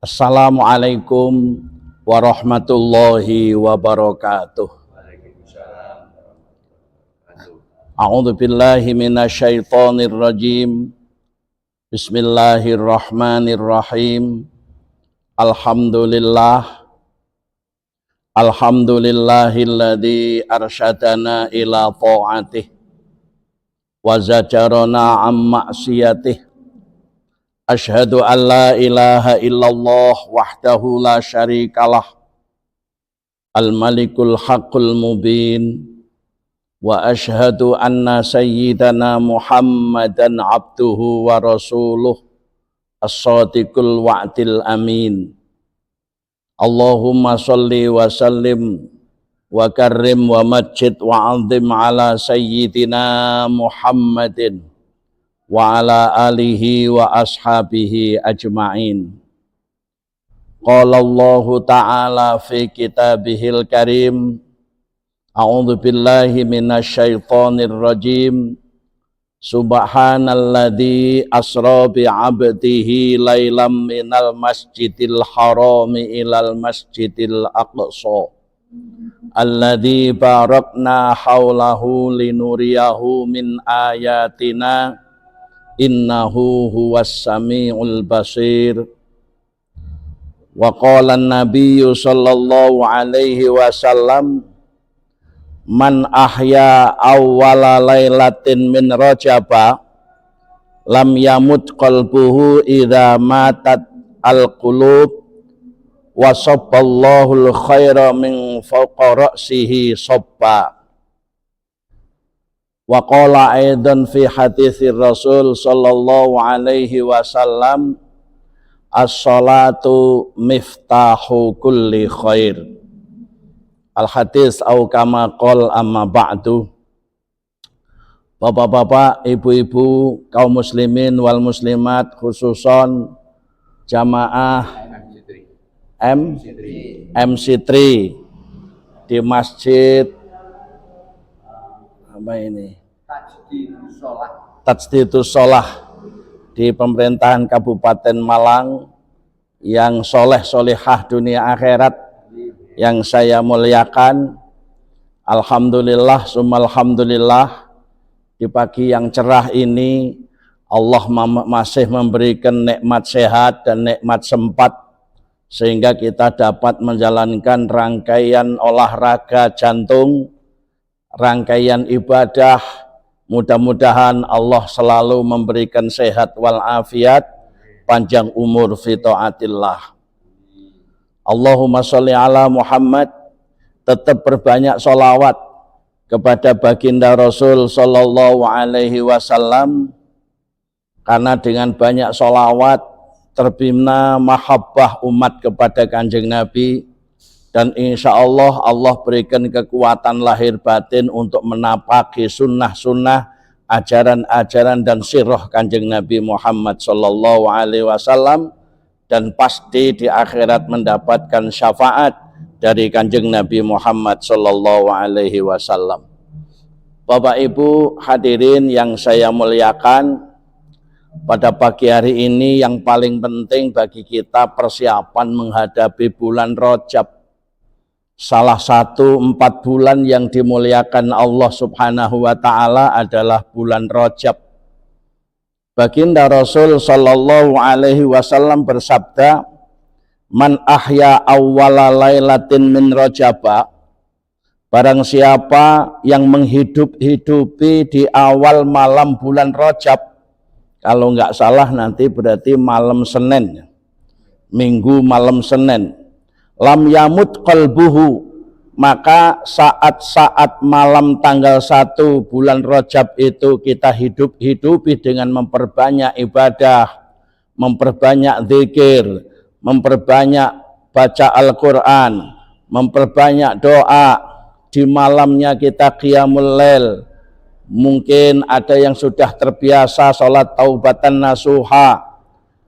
Assalamualaikum warahmatullahi wabarakatuh. A'udzu billahi minasyaitonir rajim. Bismillahirrahmanirrahim. Alhamdulillahilladzi arsyadana ila ta'atih wa zajarana am ma'siyatih. Asyhadu an la ilaha illallah wahdahu la syarikalah al-malikul haqqul mubin wa asyhadu anna sayyidana Muhammadan abduhu wa rasuluh as-sadiqul wa'dil amin. Allahumma salli wa sallim wa karrim wa majid wa azim ala sayyidina Muhammadin wa ala alihi wa ashabihi ajma'in. Qala Allah ta'ala fi kitabihil karim. A'udzu billahi minasyaitonir rajim. Subhanalladzi asra bi 'abdihi lailam minal masjidil harami ilal masjidil aqsa alladzi barakna haulahu linuriyahu min ayatina innahu huwas samiul basir. Wa qala an-nabiyyu sallallahu alaihi wasallam man ahya awwala lailatin min rajaba lam yamut qalbuhu idza matat al-qulub wa sabballahu al-khaira min fawqa ra'sihi sabba. Wa qala aidan fi haditsir Rasul sallallahu alaihi wasallam as-salatu miftahu kulli khair. Al-hadits au kama qol amma ba'du. Bapak-bapak, ibu-ibu, kaum muslimin wal muslimat, khususon jamaah MC3 di masjid apa ini? Tajdidus Shalah di pemerintahan Kabupaten Malang yang soleh-solehah dunia akhirat yang saya muliakan. Alhamdulillah summa alhamdulillah, di pagi yang cerah ini Allah masih memberikan nikmat sehat dan nikmat sempat sehingga kita dapat menjalankan rangkaian olahraga jantung, rangkaian ibadah. Mudah-mudahan Allah selalu memberikan sehat wal afiat, panjang umur fi taatillah. Allahumma sholli ala Muhammad. Tetap berbanyak sholawat kepada baginda Rasul sallallahu alaihi wasallam, karena dengan banyak sholawat terbina mahabbah umat kepada Kanjeng Nabi, dan insya Allah Allah berikan kekuatan lahir batin untuk menapaki sunnah-sunnah, ajaran-ajaran dan sirah Kanjeng Nabi Muhammad sallallahu alaihi wasallam, dan pasti di akhirat mendapatkan syafaat dari Kanjeng Nabi Muhammad sallallahu alaihi wasallam. Bapak Ibu hadirin yang saya muliakan, pada pagi hari ini yang paling penting bagi kita persiapan menghadapi bulan Rajab, salah satu 4 bulan yang dimuliakan Allah subhanahu wa ta'ala adalah bulan Rajab. Baginda Rasul sallallahu alaihi wasallam bersabda, man ahya awwala lailatin min rajaba, barang siapa yang menghidup-hidupi di awal malam bulan Rajab, kalau enggak salah nanti berarti malam Senin, Minggu malam Senin, lam yamut qalbuhu, maka saat-saat malam tanggal 1 bulan Rajab itu kita hidup-hidupi dengan memperbanyak ibadah, memperbanyak zikir, memperbanyak baca Al-Quran, memperbanyak doa. Di malamnya kita qiyamul lail. Mungkin ada yang sudah terbiasa sholat taubatan nasuha,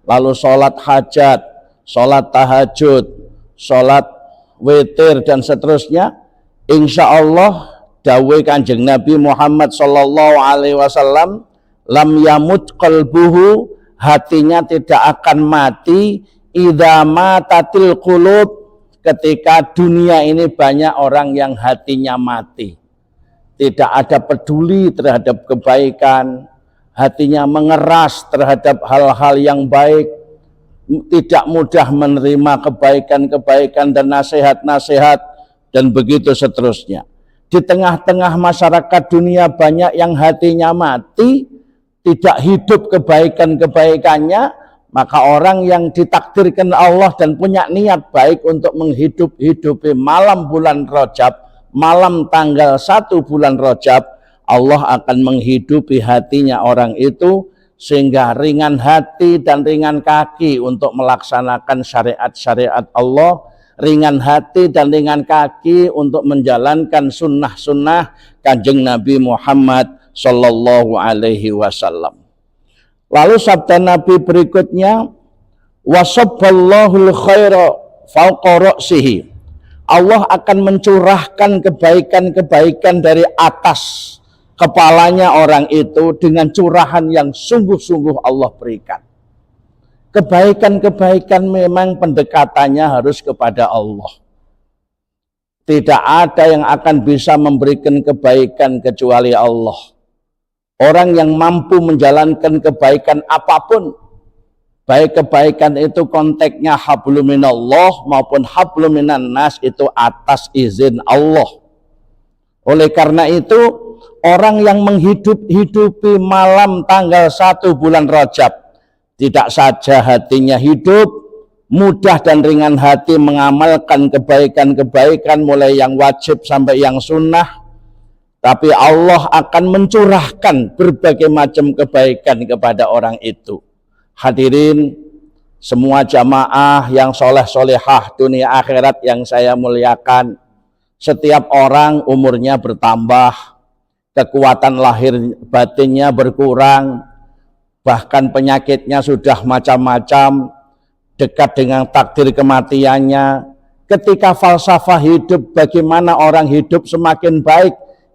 lalu sholat hajat, sholat tahajud, sholat witir dan seterusnya. Insya Allah dawuh Kanjeng Nabi Muhammad sallallahu alaihi wasallam, lam yamut qalbuhu, hatinya tidak akan mati idza matatil qulub, ketika dunia ini banyak orang yang hatinya mati, tidak ada peduli terhadap kebaikan, hatinya mengeras terhadap hal-hal yang baik, tidak mudah menerima kebaikan-kebaikan dan nasihat-nasihat, dan begitu seterusnya. Di tengah-tengah masyarakat dunia banyak yang hatinya mati, tidak hidup kebaikan-kebaikannya, maka orang yang ditakdirkan Allah dan punya niat baik untuk menghidupi malam bulan Rajab, malam tanggal 1 bulan Rajab, Allah akan menghidupi hatinya orang itu sehingga ringan hati dan ringan kaki untuk melaksanakan syariat-syariat Allah, ringan hati dan ringan kaki untuk menjalankan sunnah-sunnah Kanjeng Nabi Muhammad Sallallahu Alaihi Wasallam. Lalu sabda Nabi berikutnya, wasabballahu khaira fawqa ra'sihi. Allah akan mencurahkan kebaikan-kebaikan dari atas kepalanya orang itu dengan curahan yang sungguh-sungguh Allah berikan. Kebaikan-kebaikan memang pendekatannya harus kepada Allah. Tidak ada yang akan bisa memberikan kebaikan kecuali Allah. Orang yang mampu menjalankan kebaikan apapun, baik kebaikan itu konteksnya hablum minallah maupun hablum minan nas, itu atas izin Allah. Oleh karena itu, orang yang menghidupi malam tanggal 1 bulan Rajab, tidak saja hatinya hidup, mudah dan ringan hati mengamalkan kebaikan-kebaikan mulai yang wajib sampai yang sunnah, tapi Allah akan mencurahkan berbagai macam kebaikan kepada orang itu. Hadirin semua jamaah yang soleh-solehah dunia akhirat yang saya muliakan, setiap orang umurnya bertambah, kekuatan lahir batinnya berkurang, bahkan penyakitnya sudah macam-macam, dekat dengan takdir kematiannya. Ketika falsafah hidup, bagaimana orang hidup semakin baik,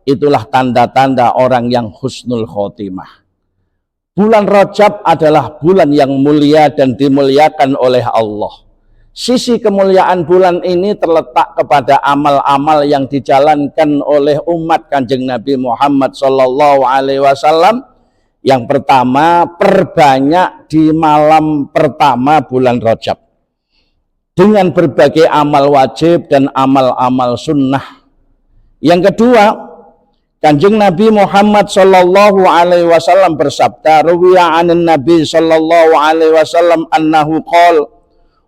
itulah tanda-tanda orang yang husnul khotimah. Bulan Rajab adalah bulan yang mulia dan dimuliakan oleh Allah. Sisi kemuliaan bulan ini terletak kepada amal-amal yang dijalankan oleh umat Kanjeng Nabi Muhammad Sallallahu Alaihi Wasallam. Yang pertama, perbanyak di malam pertama bulan Rajab dengan berbagai amal wajib dan amal-amal sunnah. Yang kedua, Kanjeng Nabi Muhammad Sallallahu Alaihi Wasallam bersabda, ruwiya anin Nabi Sallallahu Alaihi Wasallam annahu qol,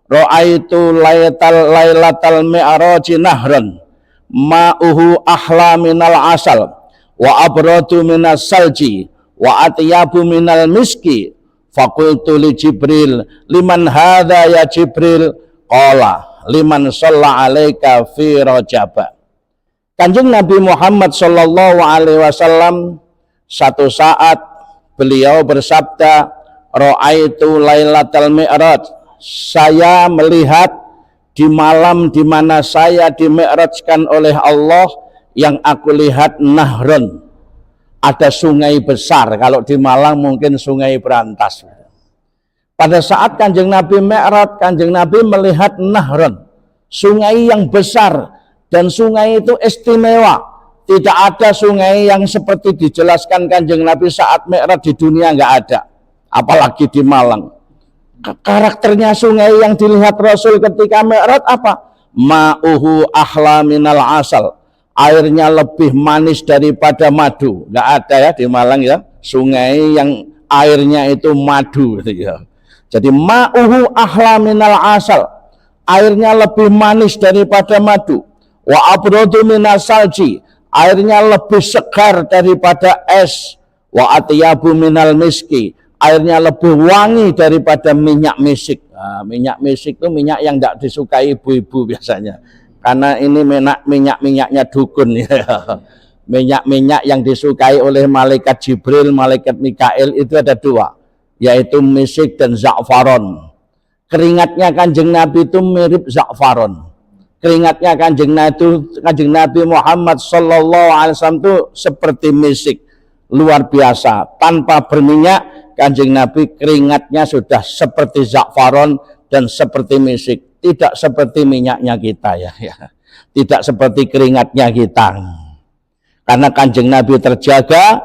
ra'aitu lailatal mi'raji nahran ma'uhu ahla minal asal wa abradu minas salji wa atyabu minal miski. Faqultu li Jibril, liman hadha ya Jibril? Qala, liman shalla alaika fi Rajab. Kanjeng Nabi Muhammad Sallallahu Alaihi Wasallam satu saat beliau bersabda, ra'aitu lailatal mi'raj, saya melihat di malam di mana saya dimi'rajkan oleh Allah, yang aku lihat nahron, ada sungai besar. Kalau di Malang mungkin sungai Berantas. Pada saat Kanjeng Nabi mi'raj, Kanjeng Nabi melihat nahron, sungai yang besar, dan sungai itu istimewa. Tidak ada sungai yang seperti dijelaskan Kanjeng Nabi saat mi'raj di dunia, nggak ada, apalagi di Malang. Karakternya sungai yang dilihat Rasul ketika mi'raj apa? Ma'uhu ahla minal asal, airnya lebih manis daripada madu. Nggak ada ya di Malang ya, sungai yang airnya itu madu ya. Jadi ma'uhu ahla minal asal, airnya lebih manis daripada madu. Wa abradu minas salji, airnya lebih segar daripada es. Wa atyabu minal miski, airnya lebih wangi daripada minyak misik. Nah, minyak misik itu minyak yang tidak disukai ibu-ibu biasanya, karena ini minyak-minyaknya dukun ya. Minyak-minyak yang disukai oleh malaikat Jibril, malaikat Mikail itu ada dua, yaitu misik dan za'faron. Keringatnya Kanjeng Nabi itu mirip za'faron. Keringatnya Kanjeng Nabi Muhammad Sallallahu Alaihi Wasallam itu seperti misik, luar biasa. Tanpa berminyak, Kanjeng Nabi keringatnya sudah seperti za'faron dan seperti misik, tidak seperti minyaknya kita ya. Tidak seperti keringatnya kita. Karena Kanjeng Nabi terjaga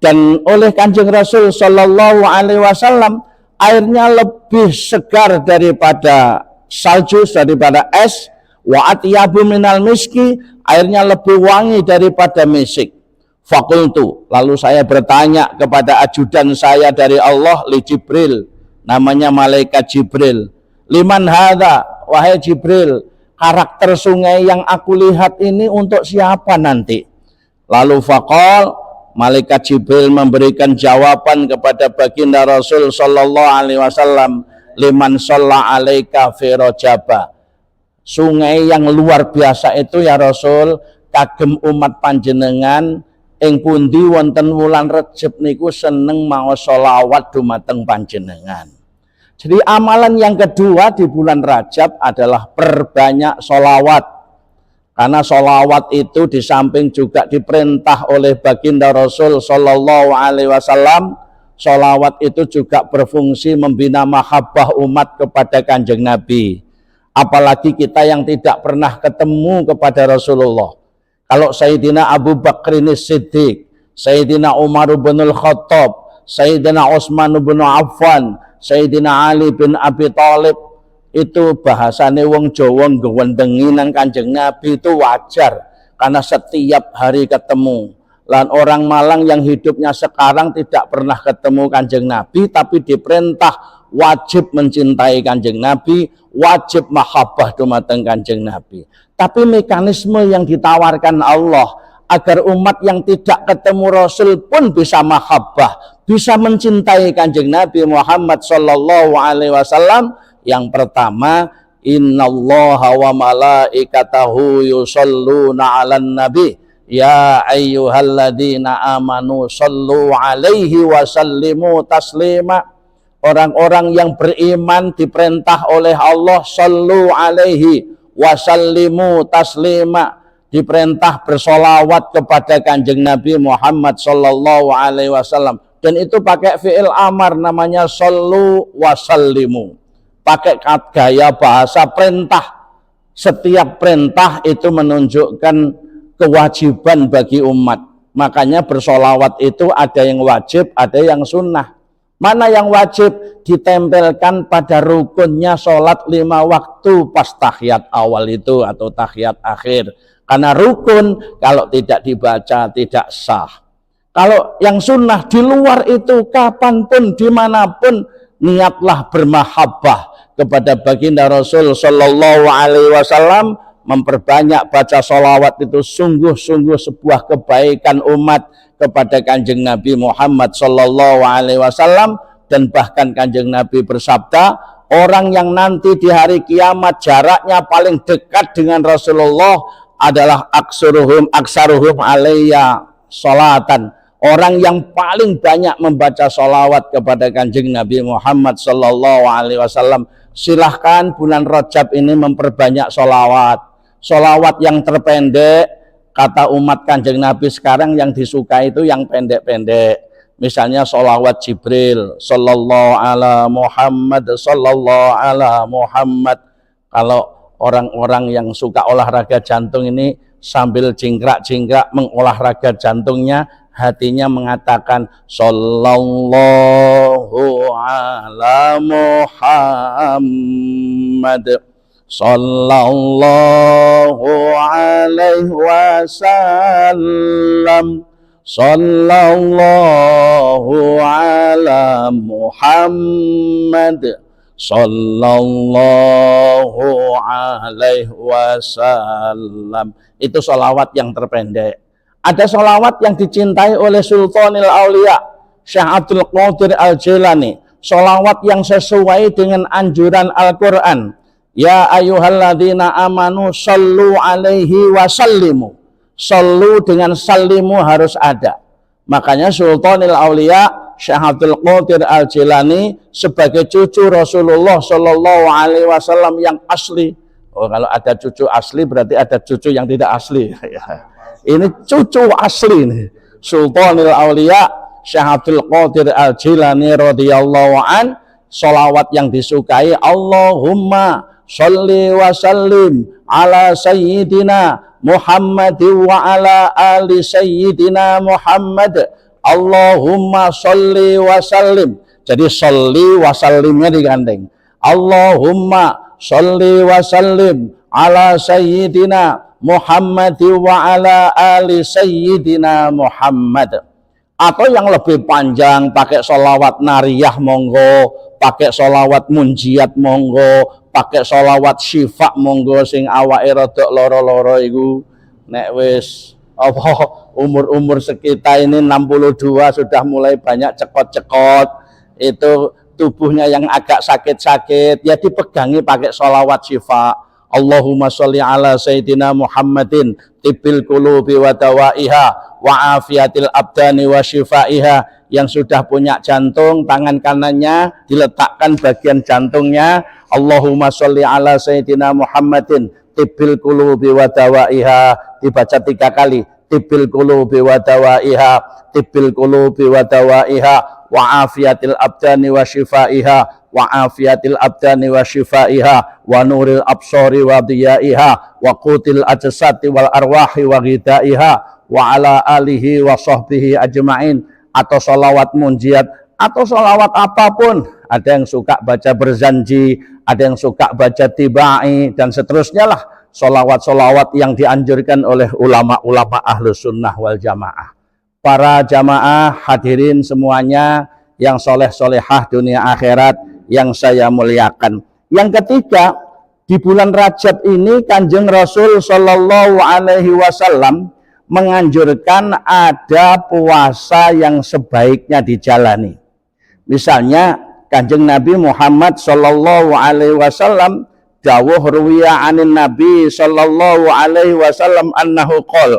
dan oleh Kanjeng Rasul Shallallahu Alaihi Wasallam airnya lebih segar daripada salju, daripada es. Wa atyabu minal miski, airnya lebih wangi daripada misik. Fakultu, lalu saya bertanya kepada ajudan saya dari Allah, li Jibril, namanya malaikat Jibril. Liman hadza, wahai Jibril, karakter sungai yang aku lihat ini untuk siapa nanti? Lalu faqal, malaikat Jibril memberikan jawaban kepada baginda Rasul sallallahu alaihi wasallam, liman shalla alaika fi rajaba. Sungai yang luar biasa itu ya Rasul, kagem umat panjenengan ing pundi wonten wulan Rejab niku seneng maos sholawat dumateng panjenengan. Jadi amalan yang kedua di bulan Rajab adalah perbanyak sholawat. Karena sholawat itu di samping juga diperintah oleh baginda Rasul Shallallahu Alaihi Wasallam, sholawat itu juga berfungsi membina mahabbah umat kepada Kanjeng Nabi. Apalagi kita yang tidak pernah ketemu kepada Rasulullah. Kalau Sayyidina Abu Bakrin Siddiq, Sayyidina Umar bin Khattab, Sayyidina Utsman bin Affan, Sayyidina Ali bin Abi Thalib, itu bahasane wong Jawa nggendengi nang Kanjeng Nabi itu wajar karena setiap hari ketemu. Lan orang Malang yang hidupnya sekarang tidak pernah ketemu Kanjeng Nabi tapi diperintah wajib mencintai Kanjeng Nabi, wajib mahabbah dumateng Kanjeng Nabi. Tapi mekanisme yang ditawarkan Allah agar umat yang tidak ketemu Rasul pun bisa mahabbah, bisa mencintai Kanjeng Nabi Muhammad sallallahu alaihi wasallam. Yang pertama, innallaha wa malaikatahu yusholluna 'alan nabi ya ayyuhalladzina amanu shollu 'alaihi wa sallimu taslima. Orang-orang yang beriman diperintah oleh Allah shollu 'alaihi wa sallimu taslima, diperintah bersolawat kepada Kanjeng Nabi Muhammad sallallahu alaihi wasallam, dan itu pakai fi'il amar namanya shollu wa sallimu. Pakai gaya bahasa perintah. Setiap perintah itu menunjukkan kewajiban bagi umat. Makanya bersolawat itu ada yang wajib, ada yang sunnah. Mana yang wajib? Ditempelkan pada rukunnya sholat 5 waktu pas tahiyat awal itu atau tahiyat akhir. Karena rukun kalau tidak dibaca tidak sah. Kalau yang sunnah di luar itu kapanpun dimanapun niatlah bermahabbah kepada baginda Rasul Shallallahu Alaihi Wasallam. Memperbanyak baca sholawat itu sungguh-sungguh sebuah kebaikan umat kepada Kanjeng Nabi Muhammad Shallallahu Alaihi Wasallam. Dan bahkan Kanjeng Nabi bersabda, orang yang nanti di hari kiamat jaraknya paling dekat dengan Rasulullah adalah aksaruhum alayya sholatan. Orang yang paling banyak membaca sholawat kepada Kanjeng Nabi Muhammad Sallallahu Alaihi Wasallam. Silahkan bulan Rajab ini memperbanyak sholawat. Sholawat yang terpendek, kata umat Kanjeng Nabi sekarang yang disukai itu yang pendek-pendek. Misalnya sholawat Jibril, Sallallahu ala Muhammad, Sallallahu ala Muhammad. Kalau orang-orang yang suka olahraga jantung ini sambil jingkrak-jingkrak mengolahraga jantungnya, hatinya mengatakan Sallallahu ala Muhammad, Sallallahu alaihi wasallam, Sallallahu ala Muhammad, Sallallahu alaihi wasallam. Itu sholawat yang terpendek. Ada sholawat yang dicintai oleh Sultanil Aulia Syekh Abdul Qadir Al-Jilani, sholawat yang sesuai dengan anjuran Al-Quran. Ya ayyuhalladzina amanu sallu alaihi wa sallimu. Sallu dengan sallimu harus ada. Makanya Sultanil Aulia Syekh Abdul Qadir Al-Jilani sebagai cucu Rasulullah Shallallahu Alaihi Wasallam yang asli. Oh, kalau ada cucu asli berarti ada cucu yang tidak asli. Ini cucu asli nih. Sultanil Aulia Syekh Abdul Qadir Al-Jilani radhiyallahu an Sholawat yang disukai, Allahumma sholli wa sallim ala sayyidina Muhammad wa ala ali sayyidina Muhammad. Allahumma sholli wa sallim. Jadi sholli wa sallimnya digandeng. Allahumma sholli wa sallim ala sayyidina Muhammad wa ala ali sayyidina Muhammad. Atau yang lebih panjang pakai sholawat nariyah monggo, pakai sholawat munjiat monggo, pakai sholawat syifa monggo sing awake rada loro-loro iku nek wis apa umur-umur sekitar ini 62 sudah mulai banyak cekot-cekot, itu tubuhnya yang agak sakit-sakit ya dipegangi pakai sholawat syifa. Allahumma sholli ala sayyidina Muhammadin tibbil qulubi wa dawaiha wa afiatil abdani wa shifaiha. Yang sudah punya jantung, tangan kanannya diletakkan bagian jantungnya. Allahumma sholli ala sayyidina Muhammadin tibbil qulubi wa dawaiha, dibaca 3 kali. Tibbil qulubi wa dawaiha, tibbil qulubi wa dawaiha wa afiatil abdani wa shifaiha, wa afiatil abdani wa shifaiha, wa nuril absari wa diyaiha, wa qutil ajsati wal arwahi wa ghidaiha, wa ala alihi wa sahbihi ajma'in. Atau sholawat munjiat, atau sholawat apapun. Ada yang suka baca berzanji, ada yang suka baca tibai, dan seterusnya lah. Sholawat-sholawat yang dianjurkan oleh ulama-ulama ahlus sunnah wal jamaah. Para jamaah hadirin semuanya yang soleh-solehah dunia akhirat yang saya muliakan. Yang ketiga, di bulan Rajab ini Kanjeng Rasul Shallallahu Alaihi Wasallam menganjurkan ada puasa yang sebaiknya dijalani. Misalnya Kanjeng Nabi Muhammad Shallallahu Alaihi Wasallam dawuh ruwiya anin Nabi Shallallahu Alaihi Wasallam annahu qol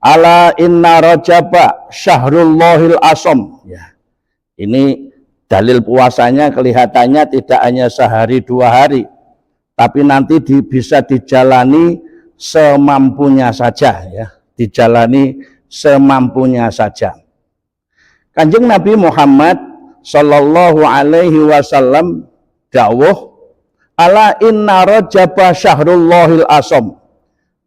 ala inna rajaba syahrullahil asam. Ya. Ini dalil puasanya kelihatannya tidak hanya sehari 2 hari, tapi nanti bisa dijalani semampunya saja, ya, dijalani semampunya saja. Kanjeng Nabi Muhammad Shallallahu Alaihi Wasallam dawuh ala inna rajaba syahrullahil asam.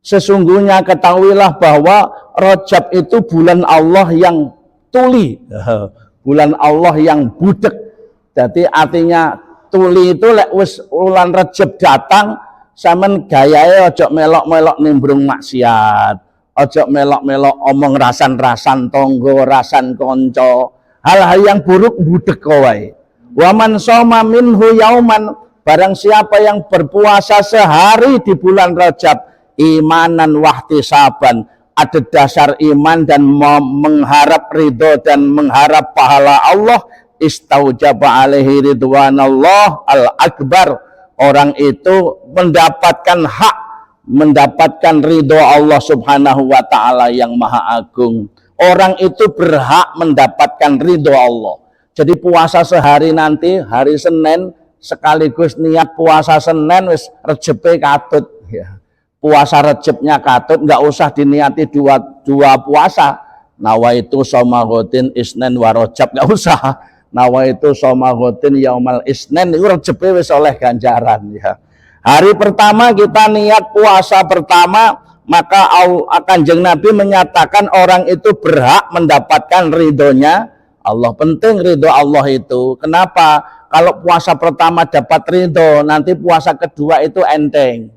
Sesungguhnya ketahuilah bahwa Rajab itu bulan Allah yang tuli, bulan Allah yang budek. Jadi artinya tuli itu lek wis bulan Rajab datang, sampean gayae ojo melok-melok nimbrung maksiat, ojo melok-melok omong rasan-rasan tonggo, rasan konco, hal-hal yang buruk budek kowe. Wa man shoma minhu yauman, barang siapa yang berpuasa sehari di bulan Rajab imanan wahtisaban, ada dasar iman dan mengharap ridho dan mengharap pahala Allah, istaujaba alaihi ridwanallah al-akbar. Orang itu mendapatkan hak, mendapatkan ridho Allah subhanahu wa ta'ala yang maha agung. Orang itu berhak mendapatkan ridho Allah. Jadi puasa sehari nanti, hari Senin, sekaligus niat puasa Senin, wis rejepe katut. Ya. Puasa Recepnya katut, nggak usah diniati dua puasa. Nawaitu somagotin isnen warojab, nggak usah. Nawaitu somagotin yaumal isnen, itu Recepnya wis oleh ganjaran. Ya. Hari pertama kita niat puasa pertama, maka Kanjeng Nabi menyatakan orang itu berhak mendapatkan ridhonya Allah. Penting ridho Allah itu. Kenapa? Kalau puasa pertama dapat ridho, nanti puasa kedua itu enteng.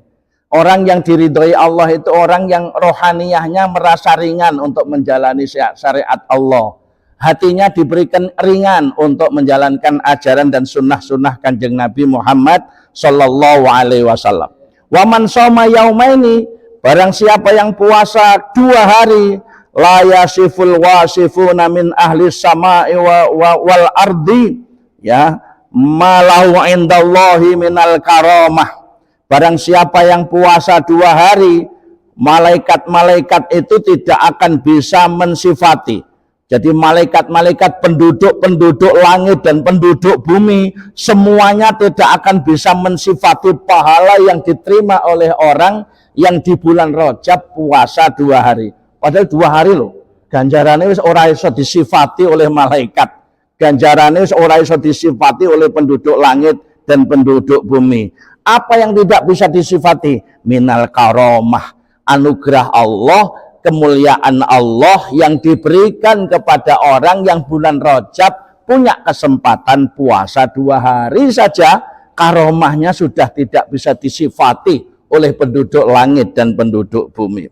Orang yang diridhoi Allah itu orang yang rohaniyahnya merasa ringan untuk menjalani syariat Allah. Hatinya diberikan ringan untuk menjalankan ajaran dan sunnah-sunnah Kanjeng Nabi Muhammad Sallallahu Alaihi Wasallam. Wa man shoma yaumaini, barang siapa yang puasa 2 hari, la yasiful wasifuna min ahli samai wal ardi, ya, malahu indallahi minal karamah. Barang siapa yang puasa 2 hari, malaikat-malaikat itu tidak akan bisa mensifati. Jadi malaikat-malaikat, penduduk langit dan penduduk bumi, semuanya tidak akan bisa mensifati pahala yang diterima oleh orang yang di bulan Rajab puasa 2 hari. Padahal 2 hari loh, ganjarannya ora iso disifati oleh malaikat. Ganjarannya ora iso disifati oleh penduduk langit dan penduduk bumi. Apa yang tidak bisa disifati? Minal karomah, anugerah Allah, kemuliaan Allah yang diberikan kepada orang yang bulan Rajab punya kesempatan puasa 2 hari saja, karomahnya sudah tidak bisa disifati oleh penduduk langit dan penduduk bumi.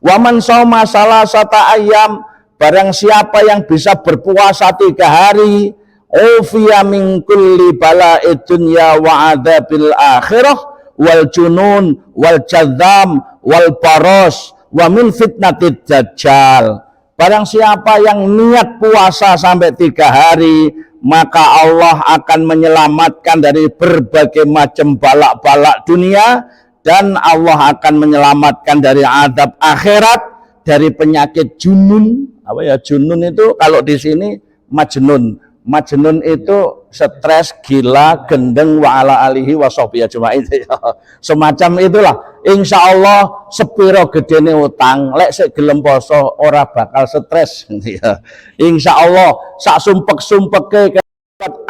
Waman soma salasata ayam, barang siapa yang bisa berpuasa 3 hari, ufiya min kulli bala'id dunya wa adzabil akhirah wal junun wal jadzam wal baros wa min fitnatid dajjal. Barang siapa yang niat puasa sampai 3 hari, maka Allah akan menyelamatkan dari berbagai macam balak-balak dunia, dan Allah akan menyelamatkan dari azab akhirat, dari penyakit junun. Apa ya junun itu? Kalau di sini majnun. Majnun itu stres, gila, gendeng, wa ala alihi wa sahbihi ajmain. Semacam itulah. Insya Allah sepiro gedene utang, lek sik gelem poso ora bakal stres. Insya Allah sak sumpek-sumpeke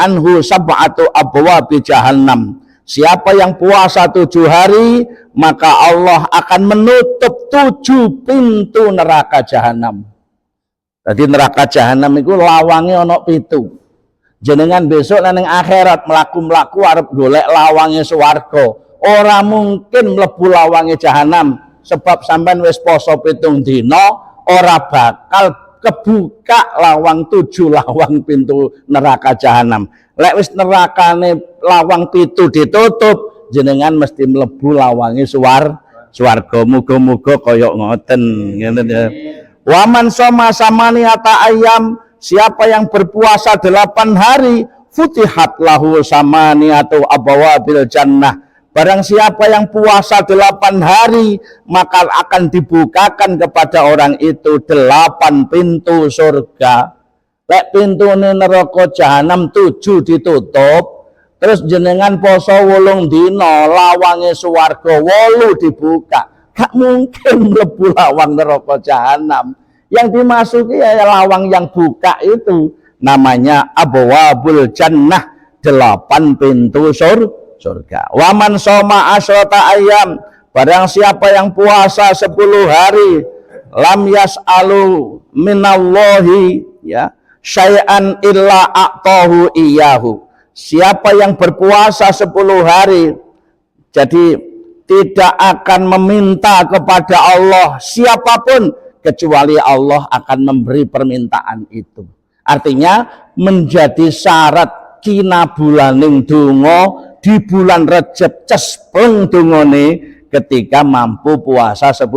anhu sab'atu abwabi jahannam. Siapa yang puasa 7 hari, maka Allah akan menutup 7 pintu neraka jahanam. Jadi neraka jahanam itu lawangnya ono 7. Jenengan besok nang akhirat mlaku-mlaku arep golek lawange swarga. Ora mungkin mlebu lawange jahanam, sebab sampean wis poso 7 dina ora bakal kebuka lawang 7 lawang pintu neraka jahanam. Lek wis nerakane lawang 7 ditutup, jenengan mesti mlebu lawange swarga. Muga-muga kaya ngoten ngene ya. Waman soma samaniata ayam, siapa yang berpuasa 8 hari, futihat lahu samaniatu abwabil jannah. Barang siapa yang puasa 8 hari, maka akan dibukakan kepada orang itu 8 pintu surga. Lek pintu neraka jahanam 7 ditutup, terus jenengan poso 8 dina, lawange swarga 8 dibuka. Gak mungkin mlebu lawang neraka jahanam. Yang dimasuki ya lawang yang buka itu namanya abwabul jannah, 8 pintu surga. Waman soma asrota ayam, barang siapa yang puasa 10 hari, lam yas'alu minallahi ya syai'an illa a'tahu iyahu. Siapa yang berpuasa 10 hari, jadi tidak akan meminta kepada Allah siapapun, kecuali Allah akan memberi permintaan itu. Artinya menjadi syarat kina bulaning donga di bulan Rajab cespleng dongane ketika mampu puasa 10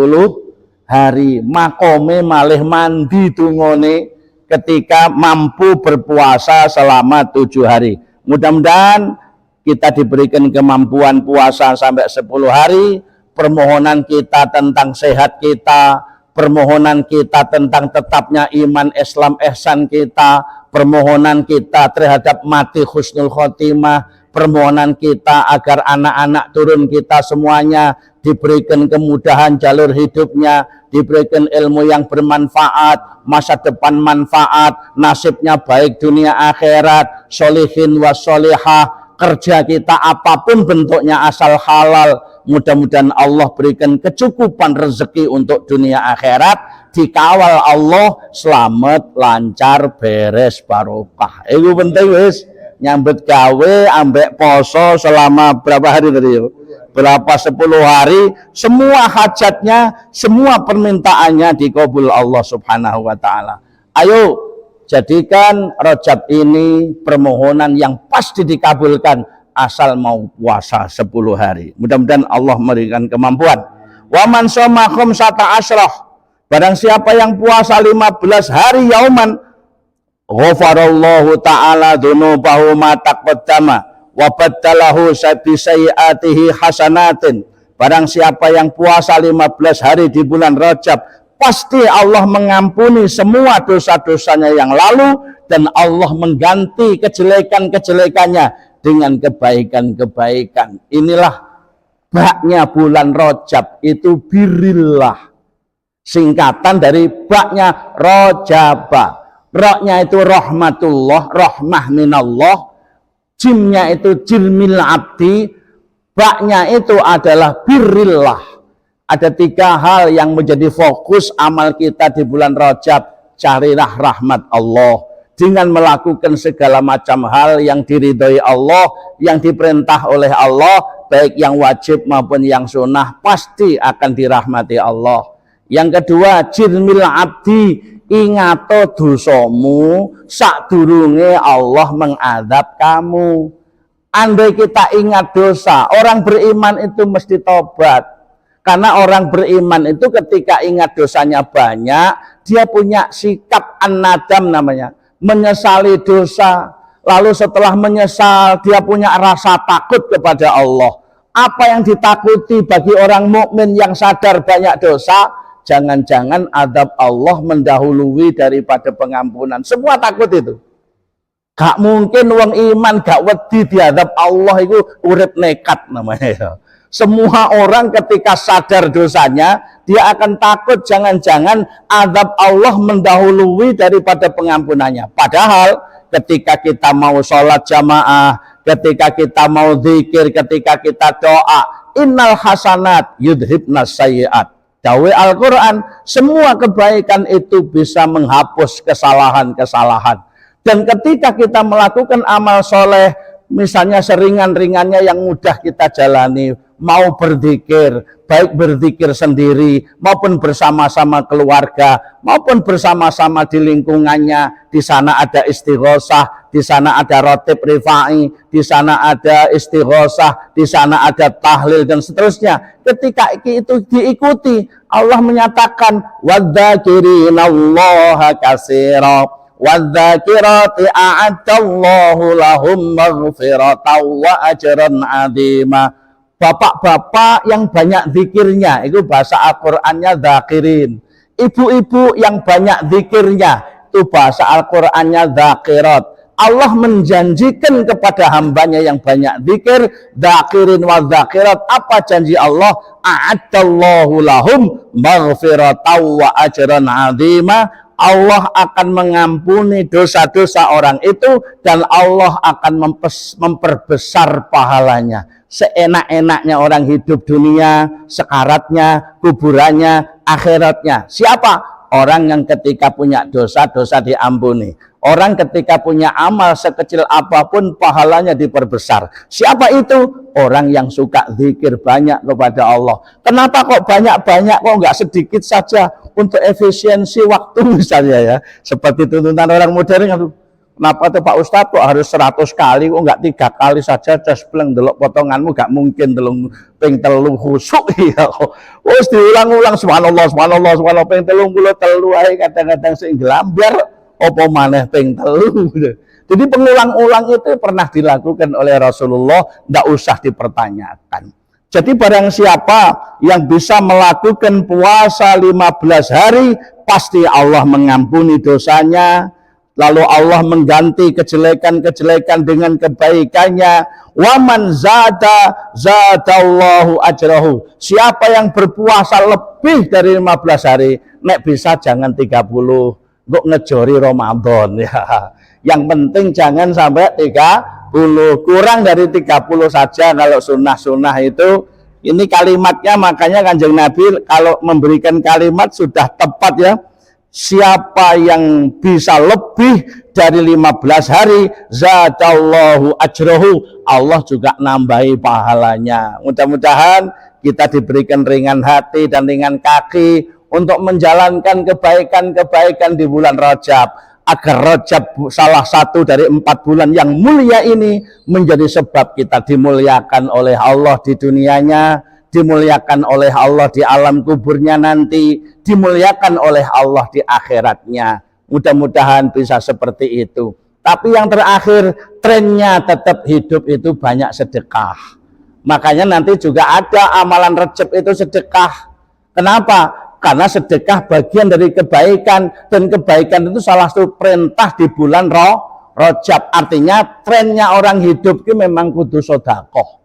hari. Makome malih mandi dongane ketika mampu berpuasa selama 7 hari. Mudah-mudahan kita diberikan kemampuan puasa sampai 10 hari. Permohonan kita tentang sehat kita, permohonan kita tentang tetapnya iman Islam ihsan kita, permohonan kita terhadap mati husnul khotimah, permohonan kita agar anak-anak turun kita semuanya diberikan kemudahan jalur hidupnya, diberikan ilmu yang bermanfaat, masa depan manfaat, nasibnya baik dunia akhirat, solihin wa solihah, kerja kita apapun bentuknya asal halal. Mudah-mudahan Allah berikan kecukupan rezeki untuk dunia akhirat, dikawal Allah, selamat, lancar, beres, barokah. Itu penting wis. Nyambut gawe ambek poso selama berapa hari tadi? Berapa 10 hari, semua hajatnya, semua permintaannya dikabul Allah Subhanahu wa taala. Ayo jadikan Rajab ini permohonan yang pasti dikabulkan, asal mau puasa 10 hari. Mudah-mudahan Allah memberikan kemampuan. Wa man shoma khamsata asyrah, barang siapa yang puasa 15 hari yauman, ghafarallahu ta'ala dzunubahu ma taqaddama wa baddalahu bi sayyiatihi hasanatin. Barang siapa yang puasa 15 hari di bulan Rajab, pasti Allah mengampuni semua dosa-dosanya yang lalu, dan Allah mengganti kejelekan-kejelekannya dengan kebaikan-kebaikan. Inilah baknya bulan Rajab, itu birillah, singkatan dari baknya Rajaba. Roknya itu rahmatullah, rahmah minallah. Jimnya itu jilmil abdi. Baknya itu adalah birrillah. Ada 3 hal yang menjadi fokus amal kita di bulan Rajab. Carilah rahmat Allah dengan melakukan segala macam hal yang diridhoi Allah, yang diperintah oleh Allah, baik yang wajib maupun yang sunnah, pasti akan dirahmati Allah. Yang kedua, jilmil abdi, ingato dosamu sakdurunge Allah mengadab kamu. Andai kita ingat dosa, orang beriman itu mesti tobat. Karena orang beriman itu ketika ingat dosanya banyak, dia punya sikap an-nadam namanya, menyesali dosa. Lalu setelah menyesal, dia punya rasa takut kepada Allah. Apa yang ditakuti bagi orang mukmin yang sadar banyak dosa? Jangan-jangan adab Allah mendahului daripada pengampunan. Semua takut itu. Gak mungkin wong iman gak wedi diadab Allah itu urip nekat namanya. Semua orang ketika sadar dosanya, dia akan takut jangan-jangan adab Allah mendahului daripada pengampunannya. Padahal ketika kita mau sholat jamaah, ketika kita mau zikir, ketika kita doa, innal hasanat yudhibnas sayyi'at. Dawe Al-Quran, semua kebaikan itu bisa menghapus kesalahan-kesalahan. Dan ketika kita melakukan amal soleh, misalnya seringan-ringannya yang mudah kita jalani, mau berzikir, baik berzikir sendiri, maupun bersama-sama keluarga, maupun bersama-sama di lingkungannya, di sana ada istighosah, di sana ada rotib rifai, di sana ada istighosah, di sana ada tahlil, dan seterusnya. Ketika itu diikuti, Allah menyatakan wadzakirinallaha katsira wadzakirati a'addallahu lahum maghfiratan wa ajran 'azima. Bapak-bapak yang banyak zikirnya, itu bahasa Al-Qur'annya zakirin. Ibu-ibu yang banyak zikirnya, itu bahasa Al-Qur'annya zakirat. Allah menjanjikan kepada hambanya yang banyak zikir, zakirin wa zakirat. Apa janji Allah? A'addallahu lahum maghfiratan wa ajran 'azima. Allah akan mengampuni dosa-dosa orang itu, dan Allah akan memperbesar pahalanya. Seenak-enaknya orang hidup dunia, sekaratnya, kuburannya, akhiratnya. Siapa? Orang yang ketika punya dosa, dosa diampuni. Orang ketika punya amal sekecil apapun, pahalanya diperbesar. Siapa itu? Orang yang suka zikir banyak kepada Allah. Kenapa kok banyak-banyak, kok nggak sedikit saja untuk efisiensi waktu misalnya ya. Seperti tuntunan orang modern. Kenapa tuh Pak Ustadz kok harus 100 kali, kok nggak 3 kali saja cespleng delok potonganmu, gak mungkin delung ping telu khusuk ya kok. Wis diulang-ulang subhanallah subhanallah subhanallah ping 33 ae kadang-kadang sing gelambar apa maneh ping 3. Jadi pengulang-ulang itu pernah dilakukan oleh Rasulullah, ndak usah dipertanyakan. Jadi barang siapa yang bisa melakukan puasa 15 hari, pasti Allah mengampuni dosanya. Lalu Allah mengganti kejelekan-kejelekan dengan kebaikannya. Waman zada zadallahu ajrahu. Siapa yang berpuasa lebih dari 15 hari, nek bisa jangan 30, kok ngejori Ramadan ya. Yang penting jangan sampai 30, kurang dari 30 saja kalau sunnah-sunnah itu. Ini kalimatnya, makanya Kanjeng Nabi kalau memberikan kalimat sudah tepat ya. Siapa yang bisa lebih dari 15 hari, zadallahu ajrohu, Allah juga nambahi pahalanya. Mudah-mudahan kita diberikan ringan hati dan ringan kaki untuk menjalankan kebaikan-kebaikan di bulan Rajab, agar Rajab salah satu dari 4 bulan yang mulia ini menjadi sebab kita dimuliakan oleh Allah di dunianya, dimuliakan oleh Allah di alam kuburnya nanti, dimuliakan oleh Allah di akhiratnya. Mudah-mudahan bisa seperti itu. Tapi yang terakhir, trennya tetap hidup itu banyak sedekah. Makanya nanti juga ada amalan Rajab itu sedekah. Kenapa? Karena sedekah bagian dari kebaikan, dan kebaikan itu salah satu perintah di bulan Rajab. Artinya trennya orang hidup itu memang kudu sedekah.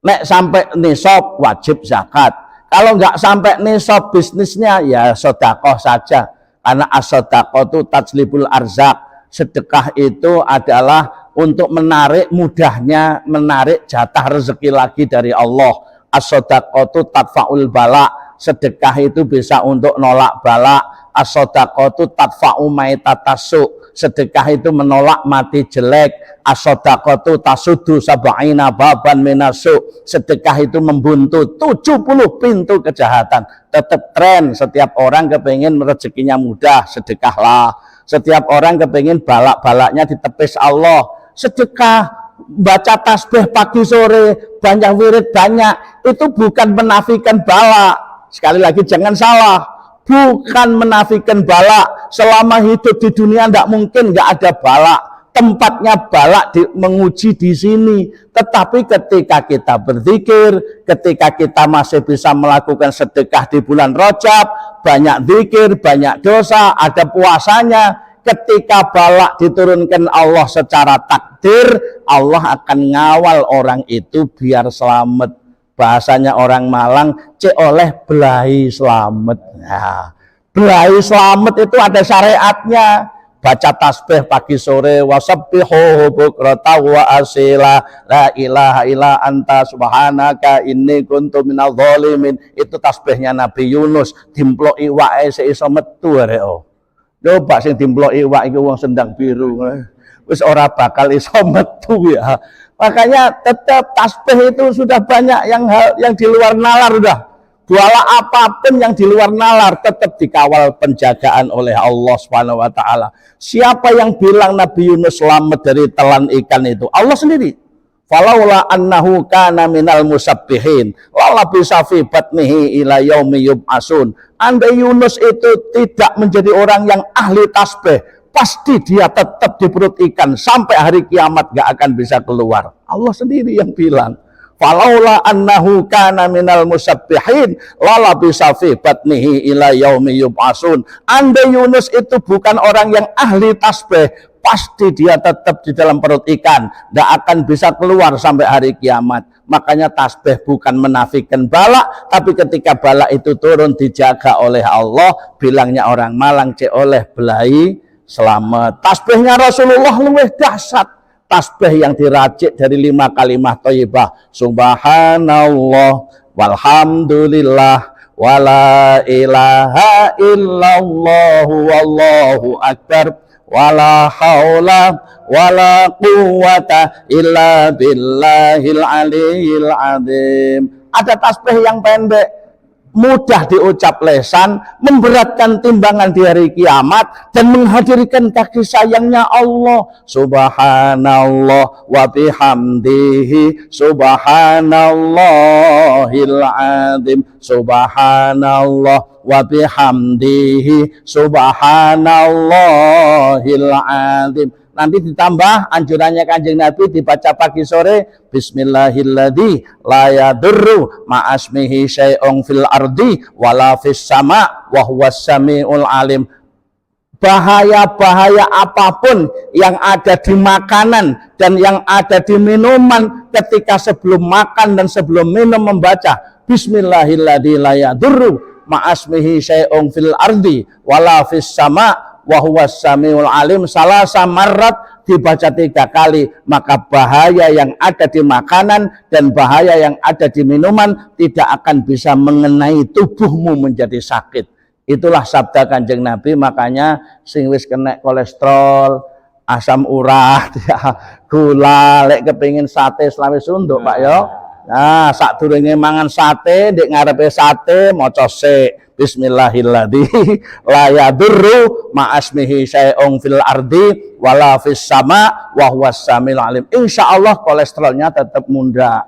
Nek sampai nisab wajib zakat. Kalau nggak sampai nisab bisnisnya ya sedekah saja. Karena as-shadaqatu tajlibul arzak. Sedekah itu adalah untuk menarik mudahnya, menarik jatah rezeki lagi dari Allah. As-shadaqatu tadfa'ul bala. Sedekah itu bisa untuk nolak bala. As-shadaqatu tadfa'u maitatasu. Sedekah itu menolak mati jelek. As-shadaqatu tasudu sab'ina baban minasu. Sedekah itu membuntu 70 pintu kejahatan. Tetap tren, setiap orang kepengen rezekinya mudah, sedekahlah. Setiap orang kepengen balak-balaknya ditepis Allah, sedekah. Baca tasbih pagi sore, banyak wirid banyak, itu bukan menafikan bala. Sekali lagi jangan salah, bukan menafikan bala. Selama hidup di dunia tidak mungkin nggak ada bala. Tempatnya balak menguji di sini. Tetapi ketika kita berzikir, ketika kita masih bisa melakukan sedekah di bulan Rajab, banyak zikir, banyak dosa, ada puasanya. Ketika balak diturunkan Allah secara takdir, Allah akan ngawal orang itu biar selamat. Bahasanya orang Malang, cek oleh belai selamat. Nah, belai selamat itu ada syariatnya. Baca tasbih pagi sore, wasabbihu bukrata wa asila, la ilaha illa anta subhanaka inni kuntu minadz dzalimin. Itu tasbihnya Nabi Yunus, dimploki wae seiso metu arek. Coba sing dimploki wae iki wong sendang biru. Wis ora bakal iso metu ya. Makanya tetap tasbih itu sudah banyak yang di luar nalar udah. Buala apapun yang di luar nalar tetap dikawal penjagaan oleh Allah Subhanahu wa taala. Siapa yang bilang Nabi Yunus selamat dari telan ikan itu? Allah sendiri. Falaula annahu kana minal musabbihin la bisa fi batnihi ila yaumi yub'asun. Andai Yunus itu tidak menjadi orang yang ahli tasbih, pasti dia tetap di perut ikan sampai hari kiamat gak akan bisa keluar. Allah sendiri yang bilang. Falaula annahu kana minal musabbihin la bisa fi batnihi ila yaumi yub'asun. Andai Yunus itu bukan orang yang ahli tasbih, pasti dia tetap di dalam perut ikan, tidak akan bisa keluar sampai hari kiamat. Makanya tasbih bukan menafikan bala, tapi ketika bala itu turun dijaga oleh Allah. Bilangnya orang Malang, cek oleh belai selamat. Tasbihnya Rasulullah luwih dahsyat. Tasbih yang diracik dari 5 kalimat thayyibah. Subhanallah walhamdulillah wala ilaha illallah wallahu akbar wala haula wala quwata illa billahil aliyil azim. Ada tasbih yang pendek, mudah diucap lesan, memberatkan timbangan di hari kiamat, dan menghadirkan kasih sayangnya Allah. Subhanallah wa bihamdihi subhanallahil azim. Subhanallah wa bihamdihi subhanallahil azim. Nanti ditambah anjurannya Kanjeng Nabi dibaca pagi sore, bismillahilladzi la yadurru ma'asmihi syai'un fil ardi wala fis sama wa huwas samiul alim. Bahaya-bahaya apapun yang ada di makanan dan yang ada di minuman, ketika sebelum makan dan sebelum minum membaca bismillahilladzi la yadurru ma'asmihi syai'un fil ardi wala fis sama wa huwas samiul alim salasa marrat, dibaca 3 kali, maka bahaya yang ada di makanan dan bahaya yang ada di minuman tidak akan bisa mengenai tubuhmu menjadi sakit. Itulah sabda Kanjeng Nabi. Makanya sing wis kena kolesterol, asam urat, ya, gula, lek kepingin sate selawe sunduk Pak yo. Nah, sadurunge mangan sate, ndek ngarepe sate maca sik bismillahilladzi la yadurru ma'asmihi syai'un fil ardi wala fis sama wa huwas samiul alim. Insyaallah kolesterolnya tetap munda.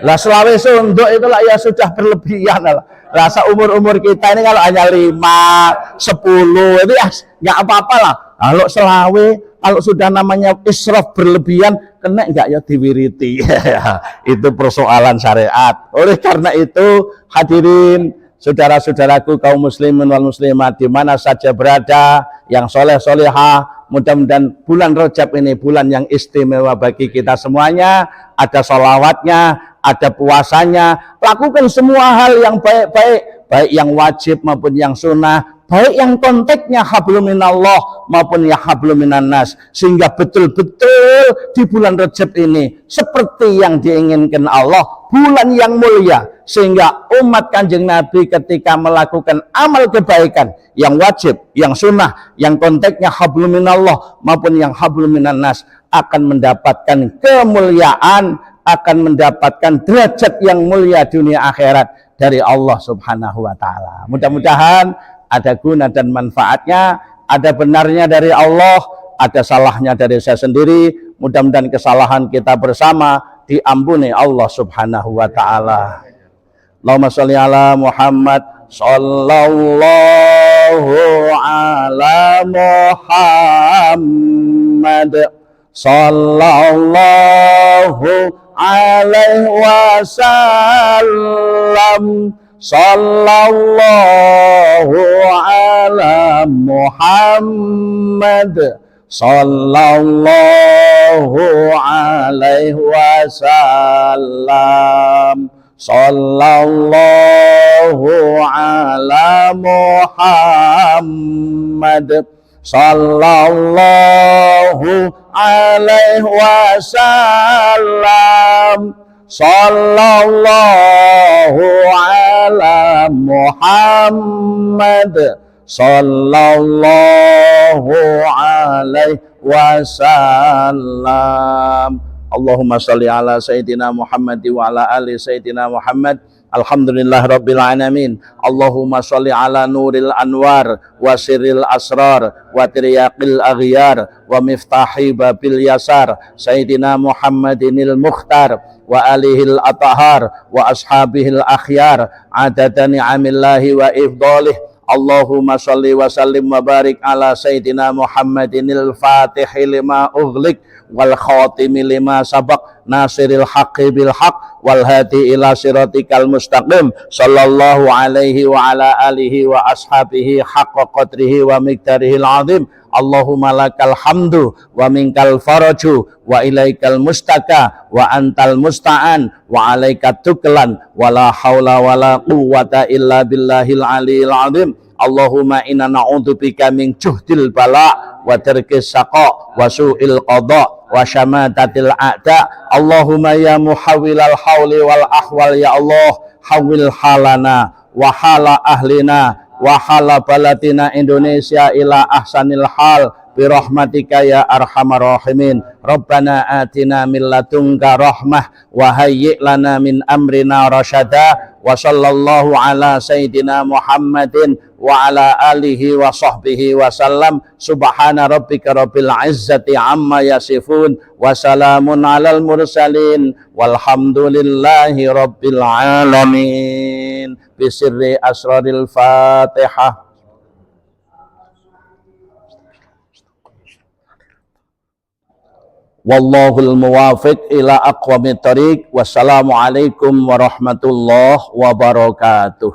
Lah selawe sunduk itu lah ya sudah berlebihan lah. Rasa umur-umur kita ini kalau hanya 5, 10 itu ya enggak apa-apa lah. Kalau selawe, kalau sudah namanya israf berlebihan, kena enggak ya diwiriti. Itu persoalan syariat. Oleh karena itu, hadirin, saudara-saudaraku kaum muslimin wal muslimat di mana saja berada, yang soleh-solehah, mudah-mudahan bulan Rajab ini bulan yang istimewa bagi kita semuanya. Ada sholawatnya, ada puasanya, lakukan semua hal yang baik-baik, baik yang wajib maupun yang sunnah. baik yang konteksnya hablum minallah maupun ya hablum minannas, sehingga betul-betul di bulan Rajab ini seperti yang diinginkan Allah, bulan yang mulia, sehingga umat Kanjeng Nabi ketika melakukan amal kebaikan yang wajib, yang sunnah, yang konteksnya hablum minallah maupun yang hablum minannas akan mendapatkan kemuliaan, akan mendapatkan derajat yang mulia dunia akhirat dari Allah Subhanahu wa taala. Mudah-mudahan ada guna dan manfaatnya, ada benarnya dari Allah, ada salahnya dari saya sendiri. Mudah-mudahan kesalahan kita bersama diampuni Allah Subhanahu wa taala. Allahumma sholli ala Muhammad, sallallahu ala Muhammad, sallallahu alaihi wasallam, sallallahu ala Muhammad, sallallahu alaihi wasallam, sallallahu ala Muhammad, sallallahu alaihi wasallam, sallallahu ala Muhammad, sallallahu alaihi wasallam. Allahumma sholli ala sayyidina Muhammad wa ala ali sayyidina Muhammad. Alhamdulillah Rabbil Alamin. Allahumma sholli ala nuril anwar wa sirril asrar wa tiryaqil aghyar wa miftahi babil yasar Sayyidina Muhammadinil Mukhtar wa alihil atahar wa ashabihil akhyar adada ni'amillahi wa ifdalih. Allahumma sholli wa sallim wa barik ala Sayyidina Muhammadinil Fatihi lima ughliq wal khatimi lima sabaq nasiril haqqi bil haqq wal hadi ila siratikal mustaqim sallallahu alaihi wa ala alihi wa ashabihi haqqa qadrihi wa miqdarihil azim. Allahumma lakal hamdu wa minkal faraju wa ilaikal mustaka wa antal musta'an wa alaikat tuklan wa la hawla wa la quwwata illa billahil aliyil azim. Allahumma inna na'udzubika min juhdil bala wa tarkis saqa wa su'il qada wa syamatatil a'da. Allahumma ya muhawwilal hawli wal ahwal, ya Allah hawil halana wa hala ahlina wa hala baladina Indonesia ila ahsanil hal birahmatika ya arhamar rahimin. Rabbana atina min ladunka rahmah wa hayyi' lana min amrina rasyada. Wa sallallahu ala sayyidina Muhammadin wa ala alihi wa sahbihi wa sallam. Subhana rabbika rabbil izzati amma yasifun wa salamun alal mursalin walhamdulillahi rabbil alamin. Bisirri asraril Fatihah. Wallahul muwafiq ila aqwamit thariq. Wassalamualaikum warahmatullahi wabarakatuh.